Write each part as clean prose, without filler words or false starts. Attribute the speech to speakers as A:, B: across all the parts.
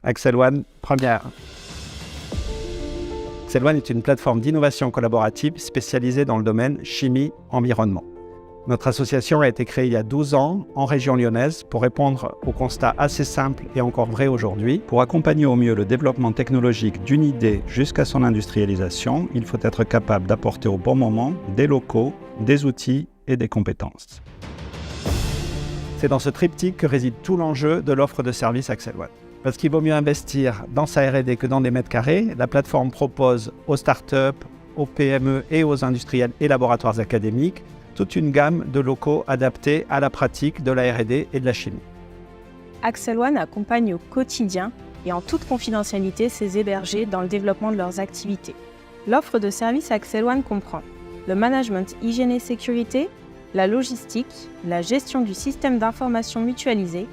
A: Axel One, première. Axel One est une plateforme d'innovation collaborative spécialisée dans le domaine chimie-environnement. Notre association a été créée il y a 12 ans en région lyonnaise pour répondre au constat assez simple et encore vrai aujourd'hui. Pour accompagner au mieux le développement technologique d'une idée jusqu'à son industrialisation, il faut être capable d'apporter au bon moment des locaux, des outils et des compétences. C'est dans ce triptyque que réside tout l'enjeu de l'offre de service Axel One. Parce qu'il vaut mieux investir dans sa R&D que dans des mètres carrés, la plateforme propose aux startups, aux PME et aux industriels et laboratoires académiques toute une gamme de locaux adaptés à la pratique de la R&D et de la chimie.
B: Axel One accompagne au quotidien et en toute confidentialité ses hébergés dans le développement de leurs activités. L'offre de service Axel One comprend le management hygiène et sécurité, la logistique, la gestion du système d'information mutualisé,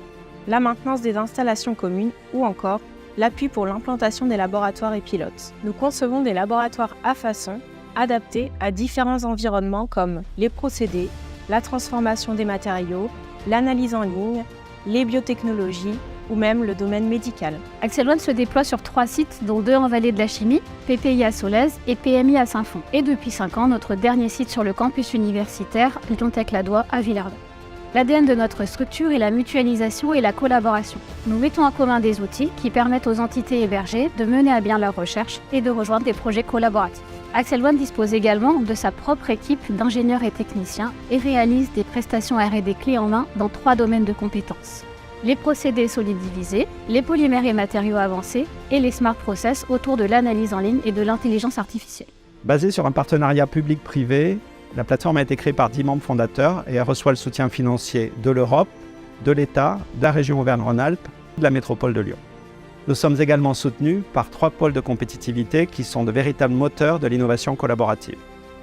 B: la maintenance des installations communes ou encore l'appui pour l'implantation des laboratoires et pilotes. Nous concevons des laboratoires à façon, adaptés à différents environnements comme les procédés, la transformation des matériaux, l'analyse en ligne, les biotechnologies ou même le domaine médical.
C: Axel One se déploie sur 3 sites, dont 2 en Vallée de la Chimie, PPI à Solèze et PMI à Saint-Fond. Et depuis 5 ans, notre dernier site sur le campus universitaire, Lyon-Tech-Ladois à Villardin. L'ADN de notre structure est la mutualisation et la collaboration. Nous mettons en commun des outils qui permettent aux entités hébergées de mener à bien leurs recherches et de rejoindre des projets collaboratifs. Axel One dispose également de sa propre équipe d'ingénieurs et techniciens et réalise des prestations R&D clés en main dans 3 domaines de compétences. Les procédés solidivisés, les polymères et matériaux avancés et les smart process autour de l'analyse en ligne et de l'intelligence artificielle.
A: Basée sur un partenariat public-privé, la plateforme a été créée par 10 membres fondateurs et elle reçoit le soutien financier de l'Europe, de l'État, de la région Auvergne-Rhône-Alpes et de la métropole de Lyon. Nous sommes également soutenus par 3 pôles de compétitivité qui sont de véritables moteurs de l'innovation collaborative.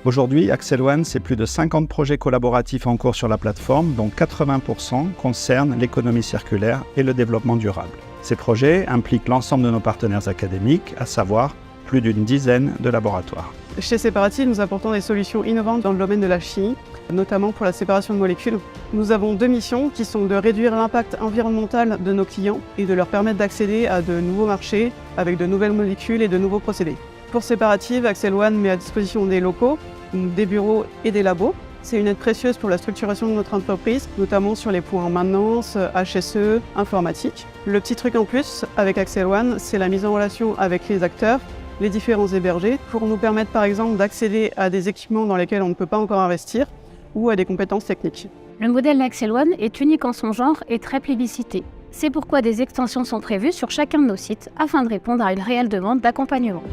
A: Aujourd'hui, Axel One, c'est plus de 50 projets collaboratifs en cours sur la plateforme, dont 80% concernent l'économie circulaire et le développement durable. Ces projets impliquent l'ensemble de nos partenaires académiques, à savoir plus d'une dizaine de laboratoires.
D: Chez Separative, nous apportons des solutions innovantes dans le domaine de la chimie, notamment pour la séparation de molécules. Nous avons 2 missions qui sont de réduire l'impact environnemental de nos clients et de leur permettre d'accéder à de nouveaux marchés avec de nouvelles molécules et de nouveaux procédés. Pour Separative, Axel One met à disposition des locaux, des bureaux et des labos. C'est une aide précieuse pour la structuration de notre entreprise, notamment sur les points maintenance, HSE, informatique. Le petit truc en plus avec Axel One, c'est la mise en relation avec les acteurs, les différents hébergés, pour nous permettre par exemple d'accéder à des équipements dans lesquels on ne peut pas encore investir ou à des compétences techniques.
C: Le modèle Axel One est unique en son genre et très plébiscité. C'est pourquoi des extensions sont prévues sur chacun de nos sites afin de répondre à une réelle demande d'accompagnement.